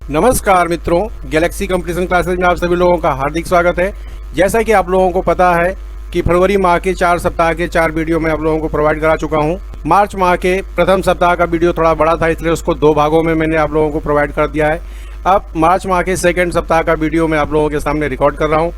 नमस्कार मित्रों, Galaxy competition classes में आप सभी लोगों का हार्दिक स्वागत है। जैसा कि आप लोगों को पता है कि फरवरी माह के 4 सप्ताह के 4 वीडियो मैं आप लोगों को प्रोवाइड करा चुका हूं। मार्च माह के प्रथम सप्ताह का वीडियो थोड़ा बड़ा था, इसलिए उसको 2 भागों में मैंने आप लोगों को प्रोवाइड कर दिया है। अब मार्च माह के सेकेंड सप्ताह का वीडियो मैं आप लोगों के सामने रिकॉर्ड कर रहा हूँ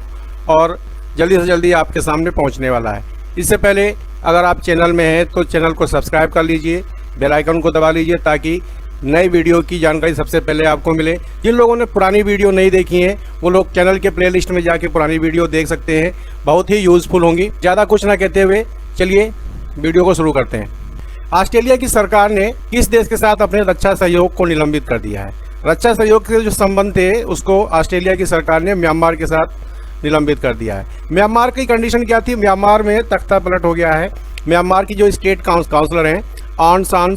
और जल्दी से जल्दी आपके सामने पहुँचने वाला है। इससे पहले अगर आप चैनल में हैं तो चैनल को सब्सक्राइब कर लीजिए, बेल आइकन को दबा लीजिए ताकि नई वीडियो की जानकारी सबसे पहले आपको मिले। जिन लोगों ने पुरानी वीडियो नहीं देखी है वो लोग चैनल के प्लेलिस्ट में जाके पुरानी वीडियो देख सकते हैं, बहुत ही यूज़फुल होंगी। ज़्यादा कुछ ना कहते हुए चलिए वीडियो को शुरू करते हैं। ऑस्ट्रेलिया की सरकार ने किस देश के साथ अपने रक्षा सहयोग को निलंबित कर दिया है? रक्षा सहयोग के जो संबंध थे उसको ऑस्ट्रेलिया की सरकार ने म्यांमार के साथ निलंबित कर दिया है। म्यांमार की कंडीशन क्या थी? म्यांमार में तख्ता पलट हो गया है। म्यांमार की जो स्टेट काउंसलर हैं ऑंग सान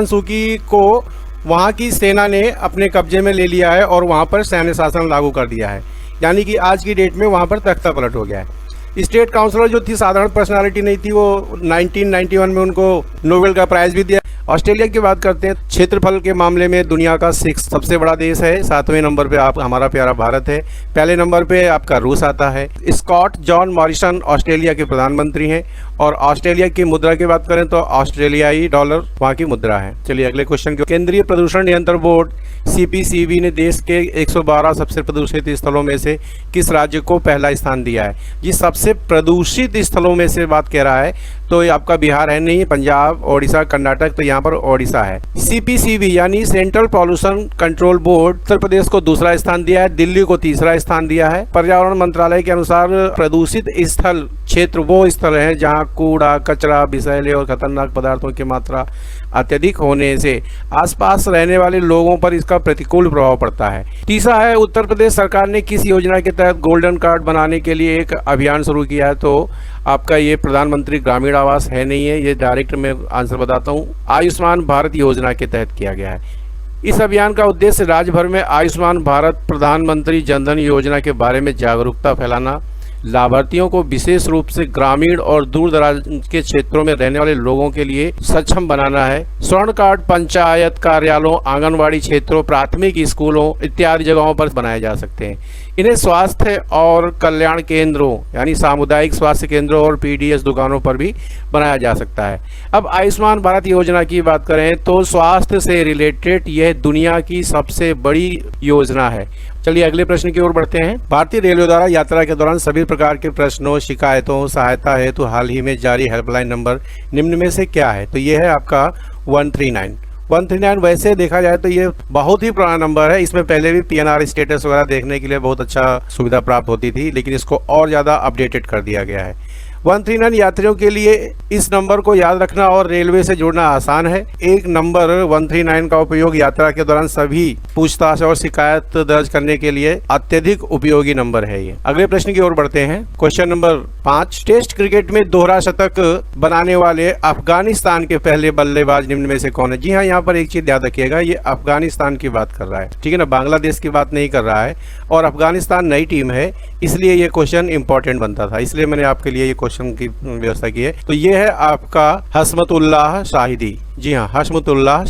सू की को वहाँ की सेना ने अपने कब्जे में ले लिया है और वहाँ पर सैन्य शासन लागू कर दिया है, यानी कि आज की डेट में वहाँ पर तख्ता पलट हो गया है। स्टेट काउंसलर जो थी साधारण पर्सनालिटी नहीं थी, वो 1991 में उनको नोबेल का प्राइज़ भी दिया। ऑस्ट्रेलिया की बात करते हैं, क्षेत्रफल के मामले में दुनिया का 6 सबसे बड़ा देश है। 7वें नंबर पे आप हमारा प्यारा भारत है। पहले नंबर पे आपका रूस आता है। स्कॉट जॉन मॉरिसन ऑस्ट्रेलिया के प्रधानमंत्री हैं और ऑस्ट्रेलिया की मुद्रा की बात करें तो ऑस्ट्रेलियाई डॉलर वहाँ की मुद्रा है। चलिए अगले क्वेश्चन की। केंद्रीय प्रदूषण नियंत्रण बोर्ड CPCB ने देश के 112 सबसे प्रदूषित स्थलों में से किस राज्य को पहला स्थान दिया है? जी, सबसे प्रदूषित स्थलों में से बात कह रहा है तो ये आपका बिहार है नहीं, पंजाब, ओडिशा, कर्नाटक, तो यहाँ पर ओडिशा है। CPCB यानी central pollution control board Uttar Pradesh को दूसरा स्थान दिया है, दिल्ली को तीसरा स्थान दिया है। पर्यावरण मंत्रालय के अनुसार प्रदूषित स्थल क्षेत्र वो स्थल है जहाँ कूड़ा, कचरा, विषैले और खतरनाक पदार्थों की मात्रा अत्यधिक होने से आसपास रहने वाले लोगों पर इसका प्रतिकूल प्रभाव पड़ता है। तीसरा है, उत्तर प्रदेश सरकार ने किस योजना के तहत गोल्डन कार्ड बनाने के लिए एक अभियान शुरू किया है? तो आपका ये प्रधानमंत्री ग्रामीण आवास है नहीं है, ये डायरेक्ट मैं आंसर बताता हूँ, आयुष्मान भारत योजना के तहत किया गया है। इस अभियान का उद्देश्य राज्य भर में आयुष्मान भारत प्रधानमंत्री जनधन योजना के बारे में जागरूकता फैलाना, लाभार्थियों को विशेष रूप से ग्रामीण और दूर दराज के क्षेत्रों में रहने वाले लोगों के लिए सक्षम बनाना है। स्वर्ण कार्ड पंचायत कार्यालयों, आंगनवाड़ी क्षेत्रों, प्राथमिक स्कूलों इत्यादि जगहों पर बनाए जा सकते हैं। इन्हें स्वास्थ्य और कल्याण केंद्रों यानी सामुदायिक स्वास्थ्य केंद्रों और PDS दुकानों पर भी बनाया जा सकता है। अब आयुष्मान भारत योजना की बात करें तो स्वास्थ्य से रिलेटेड यह दुनिया की सबसे बड़ी योजना है। चलिए अगले प्रश्न की ओर बढ़ते हैं। भारतीय रेलवे द्वारा यात्रा के दौरान सभी प्रकार के प्रश्नों, शिकायतों, सहायता हेतु हाल ही में जारी हेल्पलाइन नंबर निम्न में से क्या है? तो ये है आपका 139। वैसे देखा जाए तो ये बहुत ही पुराना नंबर है। इसमें पहले भी PNR स्टेटस वगैरह देखने के लिए बहुत अच्छा सुविधा प्राप्त होती थी, लेकिन इसको और ज़्यादा अपडेटेड कर दिया गया है। 139 यात्रियों के लिए इस नंबर को याद रखना और रेलवे से जुड़ना आसान है। एक नंबर 139 का उपयोग यात्रा के दौरान सभी पूछताछ और शिकायत दर्ज करने के लिए अत्यधिक उपयोगी नंबर है ये। अगले प्रश्न की ओर बढ़ते हैं। क्वेश्चन नंबर 5, टेस्ट क्रिकेट में दोहरा शतक बनाने वाले अफगानिस्तान के पहले बल्लेबाज निम्न में से कौन है? जी हाँ, यहाँ पर एक चीज याद रखिएगा, ये अफगानिस्तान की बात कर रहा है, ठीक है ना, बांग्लादेश की बात नहीं कर रहा है। और अफगानिस्तान नई टीम है, इसलिए ये क्वेश्चन इंपॉर्टेंट बनता था, इसलिए मैंने आपके लिए ये क्वेश्चन की व्यवस्था की है। तो ये है आपका हसमतुल्लाह शाहिदी। जी हाँ, हसमतुल्लाह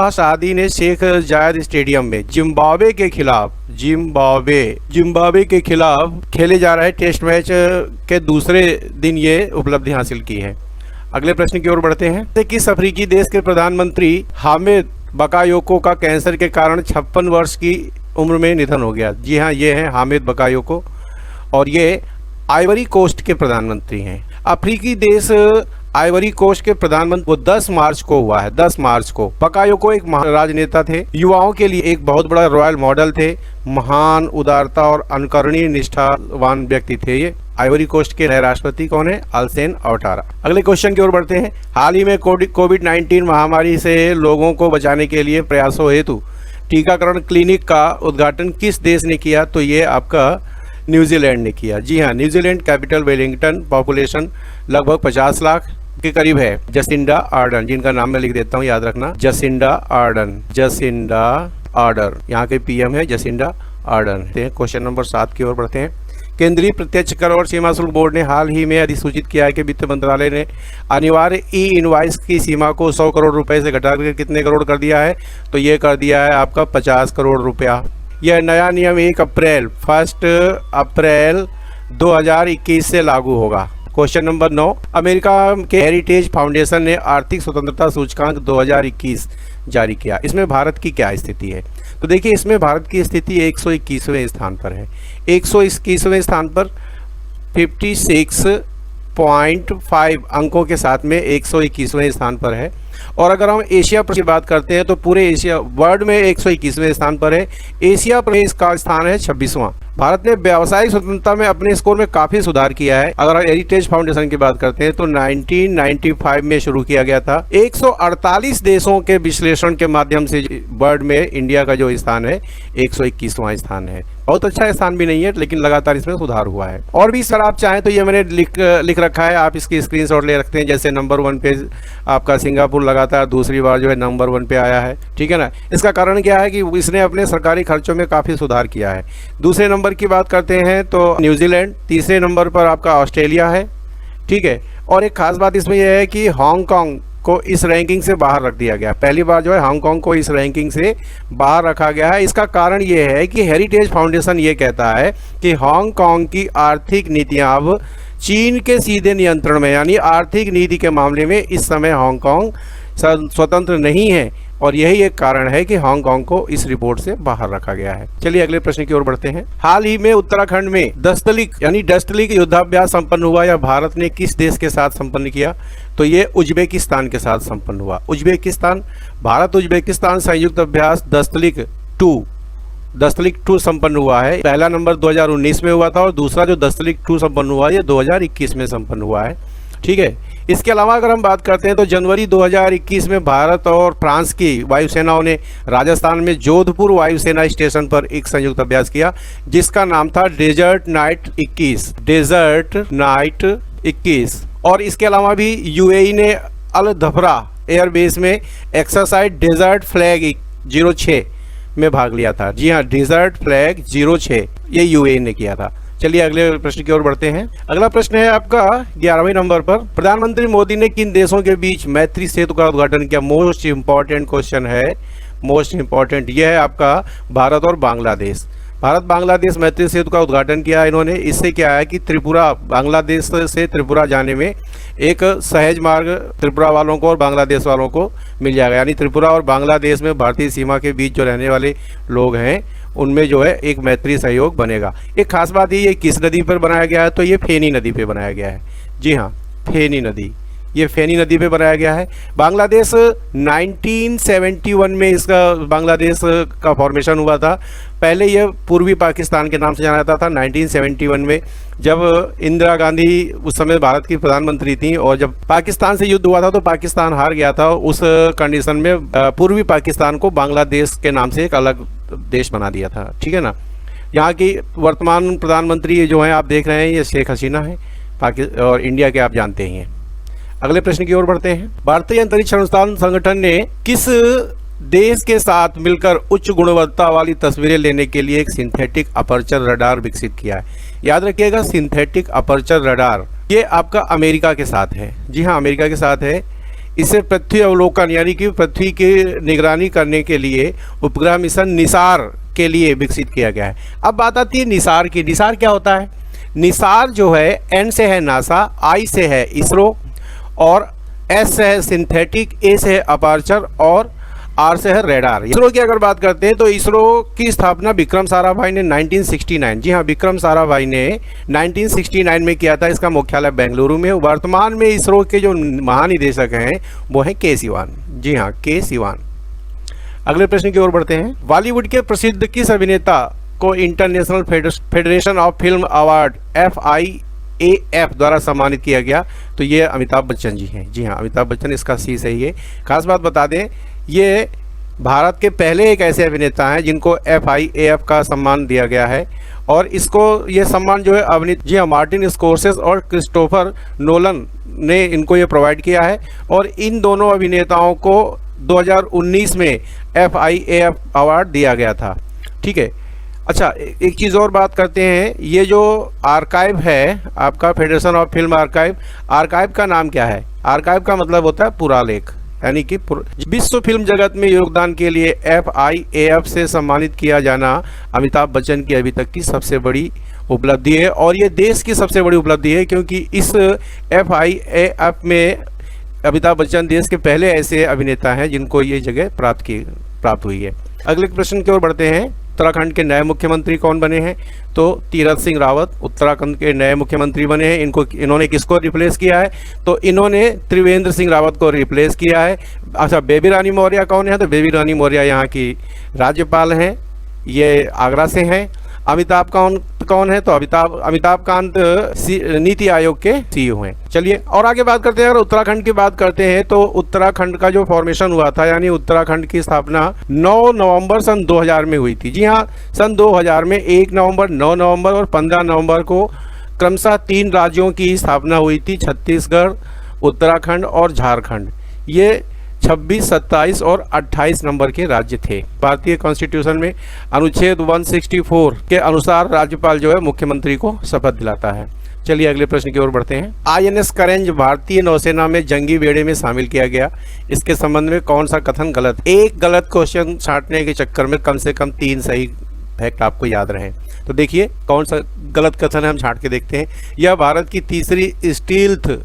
शाहिदी ने शेख जायद स्टेडियम में जिम्बाब्वे के खिलाफ खेले जा रहे टेस्ट मैच के दूसरे दिन ये उपलब्धि हासिल की है। अगले प्रश्न की ओर बढ़ते हैं। किस अफ्रीकी देश के प्रधानमंत्री हामिद बकायोको का कैंसर के कारण 56 वर्ष की उम्र में निधन हो गया? जी हाँ, ये है हामिद बकायोको और ये आइवरी कोस्ट के प्रधानमंत्री हैं। अफ्रीकी देश आइवरी कोस्ट के प्रधानमंत्री वो 10 मार्च को हुआ है। 10 मार्च को बकायोको एक राजनेता थे, युवाओं के लिए एक बहुत बड़ा रॉयल मॉडल थे, महान उदारता और अनुकरणीय निष्ठावान व्यक्ति थे। ये आइवरी कोस्ट के नए राष्ट्रपति कौन है? अल्सेन औटारा। अगले क्वेश्चन की ओर बढ़ते हैं। हाल ही में कोविड-19 महामारी से लोगों को बचाने के लिए प्रयासों हेतु टीकाकरण क्लिनिक का उद्घाटन किस देश ने किया? तो ये आपका न्यूजीलैंड ने किया। जी हाँ, न्यूजीलैंड कैपिटल वेलिंगटन, पॉपुलेशन लगभग 50 लाख के करीब है। जसिंडा आर्डन, जिनका नाम मैं लिख देता हूँ, याद रखना, जसिंडा आर्डन, यहाँ के PM है जसिंडा आर्डन। क्वेश्चन नंबर 7 की ओर बढ़ते हैं। केंद्रीय प्रत्यक्ष कर और सीमा शुल्क बोर्ड ने हाल ही में अधिसूचित किया है कि वित्त मंत्रालय ने अनिवार्य ई इनवॉइस की सीमा को 100 करोड़ रुपए से घटाकर कितने करोड़ कर दिया है? तो ये कर दिया है आपका 50 करोड़ रुपया। यह नया नियम 1 अप्रैल 2021 से लागू होगा। क्वेश्चन नंबर 9, अमेरिका के हेरिटेज फाउंडेशन ने आर्थिक स्वतंत्रता सूचकांक 2021 जारी किया। इसमें भारत की क्या स्थिति है? तो देखिए, इसमें भारत की स्थिति 121वें स्थान पर है। 121वें स्थान पर 56.5 अंकों के साथ में 121वें स्थान पर है। और अगर हम एशिया की बात करते हैं तो पूरे एशिया वर्ल्ड में 121वें स्थान पर है। एशिया में इसका स्थान है 26वां। भारत ने व्यावसायिक स्वतंत्रता में अपने स्कोर में काफी सुधार किया है। अगर हम हेरिटेज फाउंडेशन की बात करते हैं तो 1995 में शुरू किया गया था। 148 देशों के विश्लेषण के माध्यम से वर्ल्ड में इंडिया का जो स्थान है 121वां स्थान है। बहुत अच्छा स्थान भी नहीं है, लेकिन लगातार इसमें सुधार हुआ है। और भी सर आप चाहें तो ये मैंने लिख रखा है, आप इसकी स्क्रीनशॉट ले रखते हैं। जैसे नंबर 1 पे आपका सिंगापुर लगातार दूसरी बार जो है नंबर 1 पे आया है, ठीक है ना। इसका कारण क्या है कि इसने अपने सरकारी खर्चों में काफ़ी सुधार किया है। दूसरे नंबर की बात करते हैं तो न्यूजीलैंड, तीसरे नंबर पर आपका ऑस्ट्रेलिया है, ठीक है। और एक खास बात इसमें यह है कि हांगकांग को इस रैंकिंग से बाहर रख दिया गया। पहली बार जो है हांगकांग को इस रैंकिंग से बाहर रखा गया है। इसका कारण ये है कि हेरिटेज फाउंडेशन ये कहता है कि हांगकांग की आर्थिक नीतियां अब चीन के सीधे नियंत्रण में, यानी आर्थिक नीति के मामले में इस समय हांगकांग स्वतंत्र नहीं है, और यही एक कारण है कि हांगकांग को इस रिपोर्ट से बाहर रखा गया है। चलिए अगले प्रश्न की ओर बढ़ते हैं। हाल ही में उत्तराखंड में डस्तलिक युद्धाभ्यास संपन्न हुआ, या भारत ने किस देश के साथ संपन्न किया? तो ये उज्बेकिस्तान के साथ संपन्न हुआ। उज्बेकिस्तान, भारत उज्बेकिस्तान संयुक्त अभ्यास दस्तलिक 2 संपन्न हुआ है। पहला नंबर 2019 में हुआ था और दूसरा जो दस्तलिक 2 संपन्न हुआ ये 2021 में संपन्न हुआ है, ठीक है। इसके अलावा अगर हम बात करते हैं तो जनवरी 2021 में भारत और फ्रांस की वायुसेनाओं ने राजस्थान में जोधपुर वायुसेना स्टेशन पर एक संयुक्त अभ्यास किया, जिसका नाम था डेजर्ट नाइट 21। और इसके अलावा भी यूएई ने अल धफरा एयरबेस में एक्सरसाइज डेजर्ट फ्लैग 06 में भाग लिया था। जी हाँ, डेजर्ट फ्लैग 06 ये यूएई ने किया था। चलिए अगले प्रश्न की ओर बढ़ते हैं। अगला प्रश्न है आपका 11वें नंबर पर, प्रधानमंत्री मोदी ने किन देशों के बीच मैत्री सेतु का उद्घाटन किया? मोस्ट इंपॉर्टेंट क्वेश्चन है, मोस्ट इंपॉर्टेंट। यह है आपका भारत और बांग्लादेश। भारत बांग्लादेश मैत्री सेतु का उद्घाटन किया इन्होंने। इससे क्या है कि त्रिपुरा, बांग्लादेश से त्रिपुरा जाने में एक सहज मार्ग त्रिपुरा वालों को और बांग्लादेश वालों को मिल जाएगा। यानी त्रिपुरा और बांग्लादेश में भारतीय सीमा के बीच जो रहने वाले लोग हैं उनमें जो है एक मैत्री सहयोग बनेगा। एक खास बात ये किस नदी पर बनाया गया है? तो ये फेनी नदी पे बनाया गया है। जी हाँ, फेनी नदी, ये फेनी नदी पे बनाया गया है। बांग्लादेश 1971 में इसका बांग्लादेश का फॉर्मेशन हुआ था। पहले यह पूर्वी पाकिस्तान के नाम से जाना जाता था। 1971 में जब इंदिरा गांधी उस समय भारत की प्रधानमंत्री थी और जब पाकिस्तान से युद्ध हुआ था तो पाकिस्तान हार गया था। उस कंडीशन में पूर्वी पाकिस्तान को बांग्लादेश के नाम से एक अलग देश बना दिया था, ठीक है ना। यहाँ की वर्तमान प्रधानमंत्री जो हैं आप देख रहे हैं ये शेख हसीना है, और इंडिया के आप जानते ही हैं। अगले प्रश्न की ओर बढ़ते हैं। भारतीय अंतरिक्ष अनुसंधान संगठन ने किस देश के साथ मिलकर उच्च गुणवत्ता वाली तस्वीरें लेने के लिए एक सिंथेटिक अपर्चर रडार विकसित किया है? याद रखिएगा, सिंथेटिक अपर्चर रडार ये आपका अमेरिका के साथ है। जी हाँ, अमेरिका के साथ है। इसे पृथ्वी अवलोकन यानी कि पृथ्वी की निगरानी करने के लिए उपग्रह मिशन निसार के लिए विकसित किया गया है। अब बात आती है निसार की। निसार क्या होता है? निसार जो है एन से है नासा, आई से है इसरो, और एस से है सिंथेटिक, ए से है अपर्चर और आर से है रेडार। इसरो की अगर बात करते हैं तो इसरो की स्थापना विक्रम साराभाई ने 1969, जी हाँ, विक्रम साराभाई ने 1969 में किया था। इसका मुख्यालय बेंगलुरु में। वर्तमान में इसरो के जो महानिदेशक हैं वो हैं के सिवान। जी हाँ, के सिवान। अगले प्रश्न की ओर बढ़ते हैं। बॉलीवुड के प्रसिद्ध किस अभिनेता को international federation of film award FIAF द्वारा सम्मानित किया गया? तो ये अमिताभ बच्चन जी हैं। जी हाँ, अमिताभ बच्चन, इसका सी सही है। खास बात बता दें, ये भारत के पहले एक ऐसे अभिनेता हैं जिनको FIAF का सम्मान दिया गया है, और इसको ये सम्मान जो है अभिनेता, जी हाँ, मार्टिन स्कोर्सेस और क्रिस्टोफर नोलन ने इनको ये प्रोवाइड किया है। और इन दोनों अभिनेताओं को 2019 में FIAF अवार्ड दिया गया था, ठीक है। अच्छा, एक चीज़ और बात करते हैं, ये जो आर्काइव है आपका, federation of film archive, archive का नाम क्या है? आर्काइव का मतलब होता है पुरालेख, यानी कि विश्व फिल्म जगत में योगदान के लिए FIAF से सम्मानित किया जाना अमिताभ बच्चन की अभी तक की सबसे बड़ी उपलब्धि है, और ये देश की सबसे बड़ी उपलब्धि है, क्योंकि इस FIAF में अमिताभ बच्चन देश के पहले ऐसे अभिनेता हैं जिनको ये जगह प्राप्त हुई है। अगले प्रश्न की ओर बढ़ते हैं। उत्तराखंड के नए मुख्यमंत्री कौन बने हैं? तो तीरथ सिंह रावत उत्तराखंड के नए मुख्यमंत्री बने हैं। इन्होंने किसको रिप्लेस किया है? तो इन्होंने त्रिवेंद्र सिंह रावत को रिप्लेस किया है। अच्छा, बेबी रानी मौर्य कौन है? तो बेबी रानी मौर्य यहाँ की राज्यपाल हैं, ये आगरा से हैं। अमिताभ कौन है? तो अमिताभ कांत नीति आयोग के CEO हैं। चलिए और आगे बात करते हैं। अगर उत्तराखंड की बात करते हैं तो उत्तराखंड का जो फॉर्मेशन हुआ था, यानी उत्तराखंड की स्थापना 9 नवंबर सन 2000 में हुई थी। जी हाँ, सन 2000 में 1 नवंबर, 9 नवंबर और 15 नवंबर को क्रमशः 3 राज्यों की स्थापना हुई थी, छत्तीसगढ़, उत्तराखंड और झारखंड। ये 26, 27 और 28 नंबर के राज्य थे। भारतीय कॉन्स्टिट्यूशन में अनुच्छेद 164 के अनुसार राज्यपाल जो है मुख्यमंत्री को शपथ दिलाता है। चलिए अगले प्रश्न की ओर बढ़ते हैं। INS करेंज भारतीय नौसेना में जंगी बेड़े में शामिल किया गया, इसके संबंध में कौन सा कथन गलत? एक गलत क्वेश्चन छांटने के चक्कर में कम से कम 3 सही फैक्ट आपको याद रहे। तो देखिए कौन सा गलत कथन है, हम छांट के देखते हैं। यह भारत की तीसरी स्टील्थ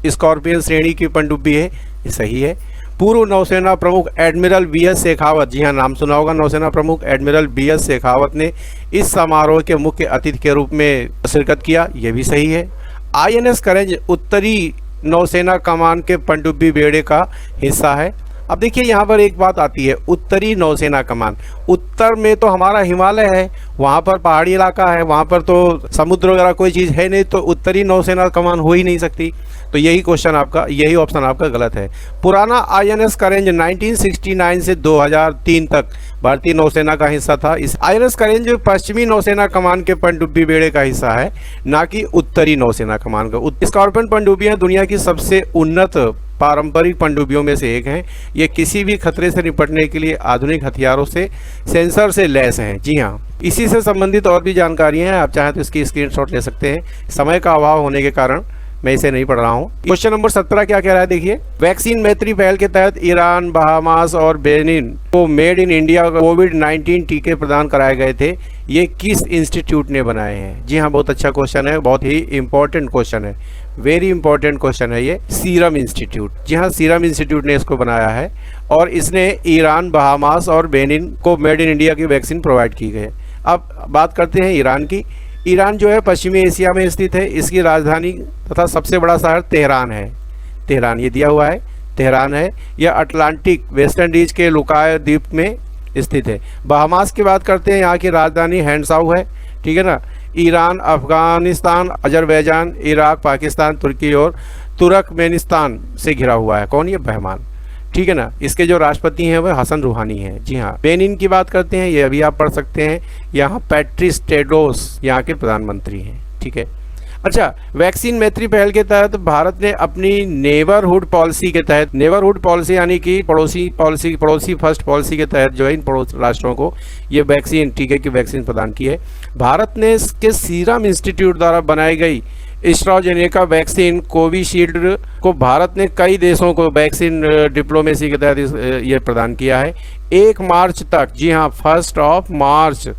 स्कॉर्पियन श्रेणी की पनडुब्बी है, ये सही है। पूर्व नौसेना प्रमुख एडमिरल BS शेखावत, जी हाँ नाम सुना होगा, नौसेना प्रमुख एडमिरल BS शेखावत ने इस समारोह के मुख्य अतिथि के रूप में शिरकत किया, यह भी सही है। INS करेंज उत्तरी नौसेना कमान के पनडुब्बी बेड़े का हिस्सा है। अब देखिए यहाँ पर एक बात आती है, उत्तरी नौसेना कमान, उत्तर में तो हमारा हिमालय है, वहाँ पर पहाड़ी इलाका है, वहाँ पर तो समुद्र वगैरह कोई चीज़ है नहीं, तो उत्तरी नौसेना कमान हो ही नहीं सकती। तो यही ऑप्शन आपका गलत है। पुराना INS करेंज 1969 से 2003 तक भारतीय नौसेना का हिस्सा था। इस INS करेंज पश्चिमी नौसेना कमान के पनडुब्बी बेड़े का हिस्सा है, ना कि उत्तरी नौसेना कमान का। स्कॉर्पियन पनडुब्बियां दुनिया की सबसे उन्नत पारंपरिक पनडुब्बियों में से एक हैं। ये किसी भी खतरे से निपटने के लिए आधुनिक हथियारों से, सेंसर से लैस हैं। जी हाँ, इसी से संबंधित और भी जानकारी हैं, आप चाहें तो इसकी स्क्रीनशॉट ले सकते हैं। समय का अभाव होने के कारण मैं इसे नहीं पढ़ रहा हूँ। क्वेश्चन नंबर 17 क्या कह रहा है, देखिए। वैक्सीन मैत्री पहल के तहत ईरान, बहामास और बेनिन को मेड इन इंडिया कोविड-19 टीके प्रदान कराए गए थे, ये किस इंस्टीट्यूट ने बनाए हैं? जी हाँ, बहुत अच्छा क्वेश्चन है, बहुत ही इंपॉर्टेंट क्वेश्चन है, वेरी इंपॉर्टेंट क्वेश्चन है ये। सीरम इंस्टीट्यूट, जी हाँ, सीरम इंस्टीट्यूट ने इसको बनाया है, और इसने ईरान, बहामास और बेनिन को मेड इन इंडिया की वैक्सीन प्रोवाइड की गई। अब बात करते हैं ईरान की। ईरान जो है पश्चिमी एशिया में स्थित है। इसकी राजधानी तथा सबसे बड़ा शहर तेहरान है। तेहरान ये दिया हुआ है, तेहरान है। यह अटलांटिक वेस्ट इंडीज के लुकाय द्वीप में स्थित है। बहामास की बात करते हैं, यहाँ की राजधानी हैंडसाउ है, ठीक है ना। Iran, Afghanistan, Azerbaijan, Iraq, Pakistan, Turkey और तुर्कमेनिस्तान से घिरा हुआ है। कौन? ये बहमान, ठीक है ना। इसके जो राष्ट्रपति हैं वह हसन रूहानी हैं। जी हाँ, बेनिन की बात करते हैं, ये अभी आप पढ़ सकते हैं, यहाँ पैट्रिस टेड्रोस यहाँ के प्रधानमंत्री हैं, ठीक है। अच्छा, वैक्सीन मैत्री पहल के तहत भारत ने अपनी नेबरहुड पॉलिसी के तहत, नेबरहुड पॉलिसी यानी कि पड़ोसी फर्स्ट पॉलिसी के तहत जो है इन पड़ोसी राष्ट्रों को ये वैक्सीन, टीके की वैक्सीन प्रदान की है। भारत ने इसके सीरम इंस्टीट्यूट द्वारा बनाई गई एस्ट्राजेनेका वैक्सीन कोविशील्ड को भारत ने कई देशों को वैक्सीन डिप्लोमेसी के तहत ये प्रदान किया है। 1 मार्च तक, जी हाँ, 1 मार्च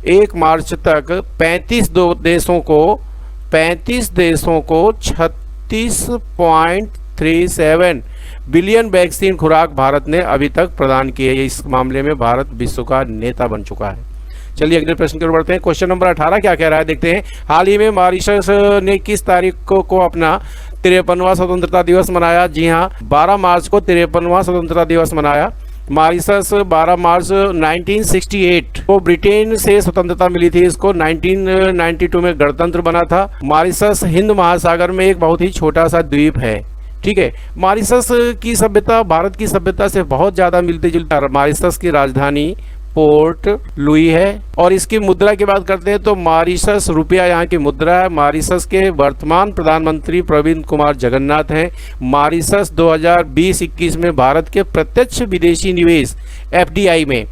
1 मार्च तक 35 देशों को 36.37 बिलियन वैक्सीन खुराक भारत ने अभी तक प्रदान की है। इस मामले में भारत विश्व का नेता बन चुका है। चलिए अगले प्रश्न की ओर बढ़ते हैं। क्वेश्चन नंबर 18 क्या कह रहा है, देखते हैं। हाल ही में मॉरिशस ने किस तारीख को अपना 53वां स्वतंत्रता दिवस मनाया? जी हाँ, 12 मार्च को 53वां स्वतंत्रता दिवस मनाया। मॉरिशस 12 मार्च 1968 को ब्रिटेन से स्वतंत्रता मिली थी। इसको 1992 में गणतंत्र बना था। मॉरिशस हिंद महासागर में एक बहुत ही छोटा सा द्वीप है, ठीक है। मॉरिशस की सभ्यता भारत की सभ्यता से बहुत ज़्यादा मिलती जुलती। मॉरिशस की राजधानी पोर्ट लुई है, और इसकी मुद्रा की बात करते हैं तो मॉरिशस रुपया यहाँ की मुद्रा है। मॉरिशस के वर्तमान प्रधानमंत्री प्रवीण कुमार जगन्नाथ हैं। मॉरिशस 2020-21 में भारत के प्रत्यक्ष विदेशी निवेश FDI में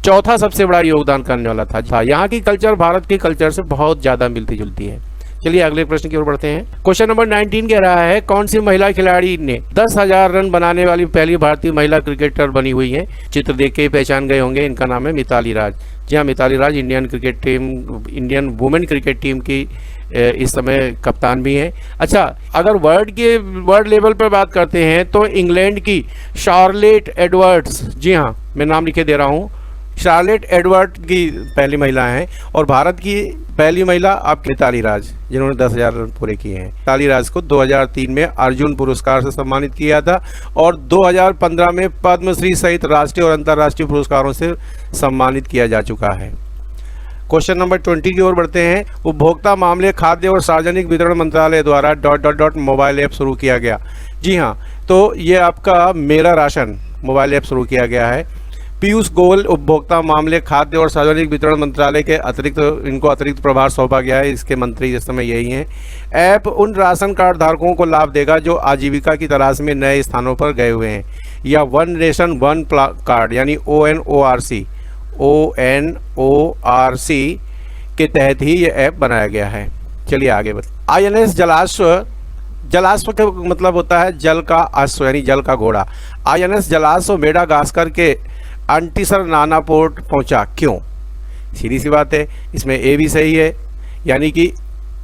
चौथा सबसे बड़ा योगदान करने वाला था। यहाँ की कल्चर भारत के कल्चर से बहुत ज़्यादा मिलती जुलती है। चलिए अगले प्रश्न की ओर बढ़ते हैं। क्वेश्चन नंबर 19 कह रहा है, कौन सी महिला खिलाड़ी ने 10,000 रन बनाने वाली पहली भारतीय महिला क्रिकेटर बनी हुई है? चित्र देख के ही पहचान गए होंगे, इनका नाम है मिताली राज। जी हाँ, मिताली राज इंडियन वुमेन क्रिकेट टीम की इस समय कप्तान भी हैं। अच्छा, अगर वर्ल्ड लेवल पर बात करते हैं तो इंग्लैंड की शार्लेट एडवर्ड्स, जी हाँ मैं नाम लिखे दे रहा हूँ, शार्लेट एडवर्ड की पहली महिला हैं। और भारत की पहली महिला आप मिताली राज, जिन्होंने 10,000 रन पूरे किए हैं। मिताली राज को 2003 में अर्जुन पुरस्कार से सम्मानित किया था और 2015 में पद्मश्री सहित राष्ट्रीय और अंतर्राष्ट्रीय पुरस्कारों से सम्मानित किया जा चुका है। क्वेश्चन नंबर 20 की ओर बढ़ते हैं। उपभोक्ता मामले, खाद्य और सार्वजनिक वितरण मंत्रालय द्वारा ... मोबाइल ऐप शुरू किया गया। जी हाँ, तो ये आपका मेरा राशन मोबाइल ऐप शुरू किया गया है। पीयूष गोयल उपभोक्ता मामले, खाद्य और सार्वजनिक वितरण मंत्रालय के अतिरिक्त प्रभार सौंपा गया है। इसके मंत्री इस समय यही हैं। ऐप उन राशन कार्ड धारकों को लाभ देगा जो आजीविका की तलाश में नए स्थानों पर गए हुए हैं या वन नेशन वन कार्ड यानी ONORC के तहत ही ये ऐप बनाया गया है। चलिए आगे INS जलाश्व का मतलब होता है जल का अश्व यानी जल का घोड़ा। INS जलाश्व मेडागास्कर के अंटिसर नाना पोर्ट पहुंचा, क्यों? सीधी सी बात है, इसमें ए भी सही है, यानी कि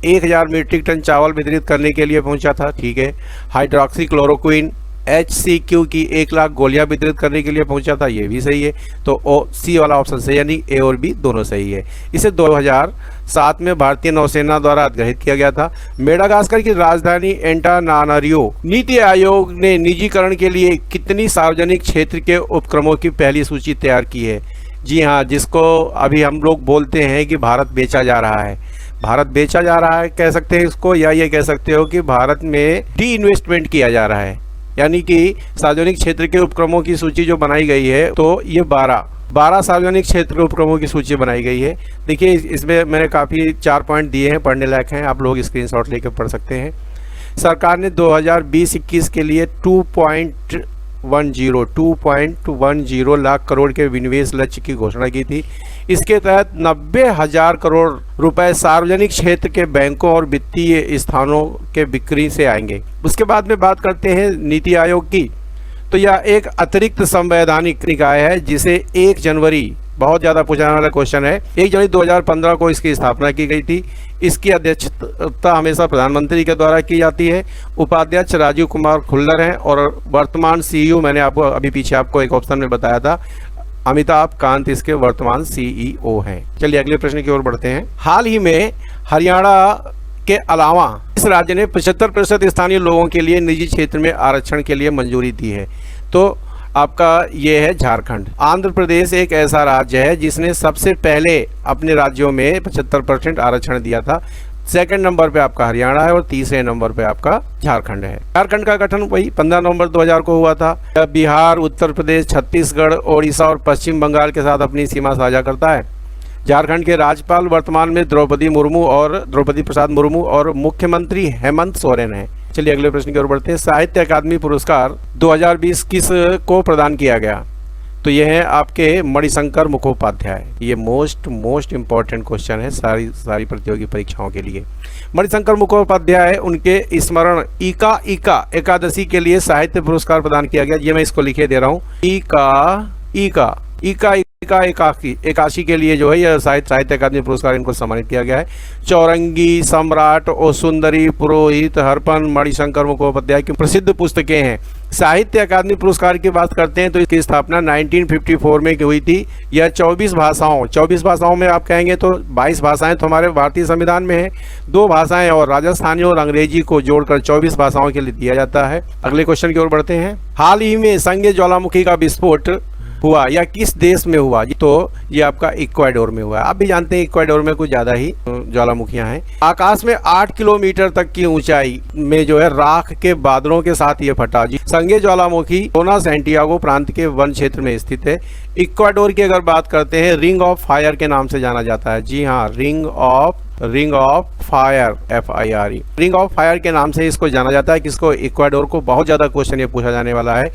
1000 मीट्रिक टन चावल वितरित करने के लिए पहुंचा था, ठीक है। हाइड्रोक्सी क्लोरोक्विन HCQ की 1 लाख गोलियां वितरित करने के लिए पहुंचा था, ये भी सही है। तो सी वाला ऑप्शन सही, यानी ए और बी दोनों सही है। इसे 2007 में भारतीय नौसेना द्वारा अधिग्रहित किया गया था। मेडागास्कर की राजधानी एंटानानारियो। नीति आयोग ने निजीकरण के लिए कितनी सार्वजनिक क्षेत्र के उपक्रमों की पहली सूची तैयार की है? जी हाँ, जिसको अभी हम लोग बोलते हैं कि भारत बेचा जा रहा है। भारत बेचा जा रहा है कह सकते हैं इसको, या ये कह सकते हो कि भारत में डी इन्वेस्टमेंट किया जा रहा है, यानी कि सार्वजनिक क्षेत्र के उपक्रमों की सूची जो बनाई गई है, तो ये 12 सार्वजनिक क्षेत्र के उपक्रमों की सूची बनाई गई है। देखिए इसमें मैंने काफ़ी 4 पॉइंट दिए हैं, पढ़ने लायक हैं, आप लोग स्क्रीनशॉट लेकर पढ़ सकते हैं। सरकार ने 2020-21 के लिए 2.10 लाख करोड़ के विनिवेश लक्ष्य की घोषणा की थी। इसके तहत 90,000 करोड़ रुपए सार्वजनिक क्षेत्र के बैंकों और वित्तीय स्थानों के बिक्री से आएंगे। उसके बाद में बात करते हैं नीति आयोग की, तो यह एक अतिरिक्त संवैधानिक निकाय है जिसे 1 जनवरी, बहुत ज़्यादा पूछने वाला क्वेश्चन है, 1 जनवरी 2015 को इसकी स्थापना की गई थी। इसकी अध्यक्षता हमेशा प्रधानमंत्री के द्वारा की जाती है। उपाध्यक्ष राजीव कुमार खुल्लर हैं और वर्तमान CEO, मैंने आपको अभी पीछे आपको एक ऑप्शन में बताया था, अमिताभ कांत इसके वर्तमान CEO हैं। चलिए अगले प्रश्न की ओर बढ़ते हैं। हाल ही में हरियाणा के अलावा इस राज्य ने 75% स्थानीय लोगों के लिए निजी क्षेत्र में आरक्षण के लिए मंजूरी दी है, तो आपका ये है झारखंड। आंध्र प्रदेश एक ऐसा राज्य है जिसने सबसे पहले अपने राज्यों में 75% आरक्षण दिया था। सेकंड नंबर पे आपका हरियाणा है और तीसरे नंबर पे आपका झारखंड है। झारखंड का गठन वही 15 नवंबर 2000 को हुआ था। बिहार, उत्तर प्रदेश, छत्तीसगढ़, ओडिशा और पश्चिम बंगाल के साथ अपनी सीमा साझा करता है। झारखंड के राज्यपाल वर्तमान में द्रौपदी प्रसाद मुर्मू और मुख्यमंत्री हेमंत सोरेन हैं। चलिए अगले प्रश्न की ओर बढ़ते हैं। साहित्य अकादमी पुरस्कार 2020 किस को प्रदान किया गया? तो ये है आपके मणिशंकर मुखोपाध्याय। ये मोस्ट इम्पॉर्टेंट क्वेश्चन है सारी प्रतियोगी परीक्षाओं के लिए। मणिशंकर मुखोपाध्याय, उनके स्मरण इका एकादशी के लिए साहित्य पुरस्कार प्रदान किया गया। ये मैं इसको लिखे दे रहा हूँ, इका एकादशी के लिए जो है यह साहित्य अकादमी पुरस्कार इनको सम्मानित किया गया है। चौरंगी, सम्राट और सुंदरी, पुरोहित, हरपन, मणिशंकर मुखोपाध्याय की प्रसिद्ध पुस्तकें हैं। साहित्य अकादमी पुरस्कार की बात करते हैं तो इसकी स्थापना 1954 में हुई थी। यह 24 भाषाओं में आप कहेंगे तो 22 भाषाएं तो हमारे भारतीय संविधान में है, 2 भाषाएं और राजस्थानी और अंग्रेजी को जोड़कर 24 भाषाओं के लिए दिया जाता है। अगले क्वेश्चन की ओर बढ़ते हैं। हाल ही में संघीय ज्वालामुखी का विस्फोट हुआ या किस देश में हुआ? तो ये आपका इक्वाडोर में हुआ है। आप भी जानते हैं इक्वाडोर में कुछ ज्यादा ही ज्वालामुखियां हैं। आकाश में 8 किलोमीटर तक की ऊंचाई में जो है राख के बादलों के साथ ये फटा। जी, संघीय ज्वालामुखी सोना सैंटियागो प्रांत के वन क्षेत्र में स्थित है। इक्वाडोर की अगर बात करते हैं, रिंग ऑफ फायर के नाम से जाना जाता है। जी हाँ, ring of fire, FIRE, ring of fire के नाम से इसको जाना जाता है। किसको? इक्वाडोर को। बहुत ज्यादा क्वेश्चन ये पूछा जाने वाला है।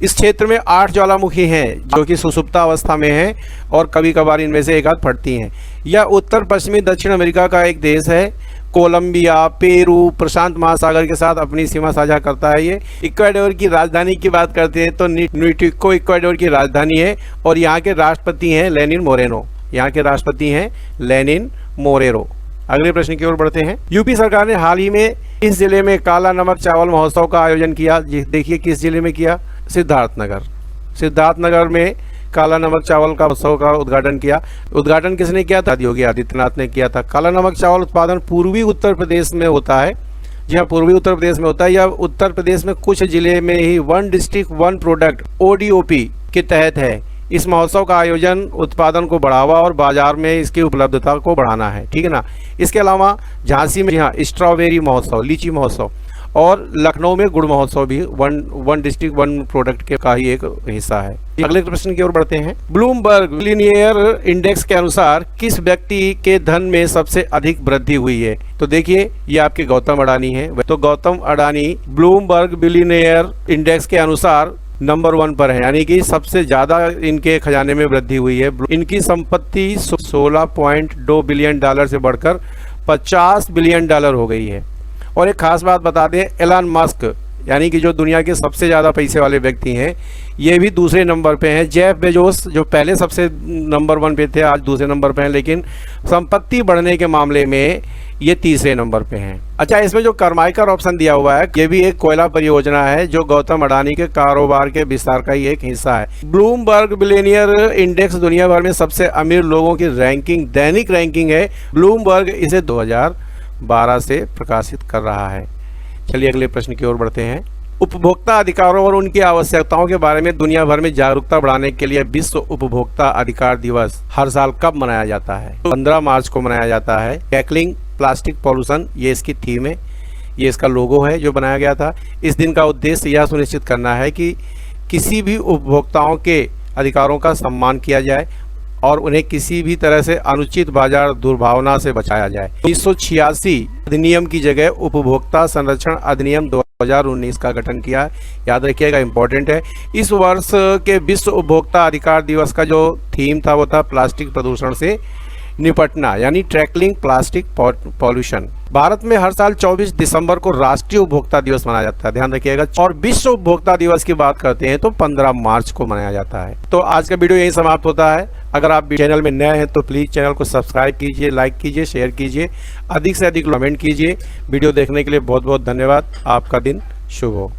इस क्षेत्र में 8 ज्वालामुखी हैं जो कि सुसुप्ता अवस्था में हैं और कभी कभार इनमें से एक आध फटती हैं। यह उत्तर पश्चिमी दक्षिण अमेरिका का एक देश है। कोलंबिया, पेरू, प्रशांत महासागर के साथ अपनी सीमा साझा करता है। ये इक्वाडोर की राजधानी की बात करते हैं तो न्यूटिको इक्वाडोर की राजधानी है और यहाँ के राष्ट्रपति हैं लेनिन मोरेनो। यहाँ के राष्ट्रपति हैं लेनिन मोरेनो। अगले प्रश्न की ओर बढ़ते हैं। यूपी सरकार ने हाल ही में इस जिले में काला नमक चावल महोत्सव का आयोजन किया। देखिए किस जिले में किया, सिद्धार्थनगर। सिद्धार्थनगर में काला नमक चावल का उत्सव का उद्घाटन किया। उद्घाटन किसने किया था? योगी आदित्यनाथ ने किया था। काला नमक चावल उत्पादन पूर्वी उत्तर प्रदेश में होता है। जी हाँ, पूर्वी उत्तर प्रदेश में होता है। यह उत्तर प्रदेश में कुछ जिले में ही one district one product ODOP के तहत है। इस महोत्सव का आयोजन उत्पादन को बढ़ावा और बाजार में इसकी उपलब्धता को बढ़ाना है, ठीक है ना। इसके अलावा झांसी में यहाँ स्ट्रॉबेरी महोत्सव, लीची महोत्सव और लखनऊ में गुड़ महोत्सव भी वन डिस्ट्रिक्ट वन प्रोडक्ट के का ही एक हिस्सा है। अगले प्रश्न की ओर बढ़ते हैं। ब्लूमबर्ग बिलियनियर इंडेक्स के अनुसार किस व्यक्ति के धन में सबसे अधिक वृद्धि हुई है? तो देखिए ये आपके गौतम अडानी है। तो Gautam Adani Bloomberg billionaire index के अनुसार नंबर 1 पर है, यानी कि सबसे ज्यादा इनके खजाने में वृद्धि हुई है। इनकी संपत्ति $16.2 बिलियन से बढ़कर $50 बिलियन हो गई है। और एक खास बात बता दें, एलन मस्क यानी कि जो दुनिया के सबसे ज़्यादा पैसे वाले व्यक्ति हैं, ये भी दूसरे नंबर पे हैं। जेफ बेजोस जो पहले सबसे नंबर 1 पे थे, आज दूसरे नंबर पे हैं, लेकिन संपत्ति बढ़ने के मामले में ये तीसरे नंबर पे हैं। अच्छा, इसमें जो कर्माइकर ऑप्शन दिया हुआ है, ये भी एक कोयला परियोजना है जो गौतम अडानी के कारोबार के विस्तार का ही एक हिस्सा है। ब्लूमबर्ग बिलियनियर इंडेक्स दुनिया भर में सबसे अमीर लोगों की रैंकिंग, दैनिक रैंकिंग है। ब्लूमबर्ग इसे 2012 से प्रकाशित कर रहा है। चलिए अगले प्रश्न की ओर बढ़ते हैं। उपभोक्ता अधिकारों और उनकी आवश्यकताओं के बारे में दुनिया भर में जागरूकता बढ़ाने के लिए विश्व उपभोक्ता अधिकार दिवस हर साल कब मनाया जाता है? 15 मार्च को मनाया जाता है। टैकलिंग प्लास्टिक पॉल्यूशन, ये इसकी थीम है, ये इसका लोगो है जो बनाया गया था। इस दिन का उद्देश्य यह सुनिश्चित करना है कि किसी भी उपभोक्ताओं के अधिकारों का सम्मान किया जाए और उन्हें किसी भी तरह से अनुचित बाजार दुर्भावना से बचाया जाए। 1986 अधिनियम की जगह उपभोक्ता संरक्षण अधिनियम 2019 का गठन किया। याद रखिएगा, इंपॉर्टेंट है। इस वर्ष के विश्व उपभोक्ता अधिकार दिवस का जो थीम था वो था प्लास्टिक प्रदूषण से निपटना, यानी टैकलिंग प्लास्टिक पॉल्यूशन। भारत में हर साल 24 दिसंबर को राष्ट्रीय उपभोक्ता दिवस मनाया जाता है, ध्यान रखिएगा। और विश्व उपभोक्ता दिवस की बात करते हैं तो 15 मार्च को मनाया जाता है। तो आज का वीडियो यही समाप्त होता है। अगर आप चैनल में नए हैं तो प्लीज़ चैनल को सब्सक्राइब कीजिए, लाइक कीजिए, शेयर कीजिए, अधिक से अधिक कमेंट कीजिए। वीडियो देखने के लिए बहुत बहुत धन्यवाद। आपका दिन शुभ हो।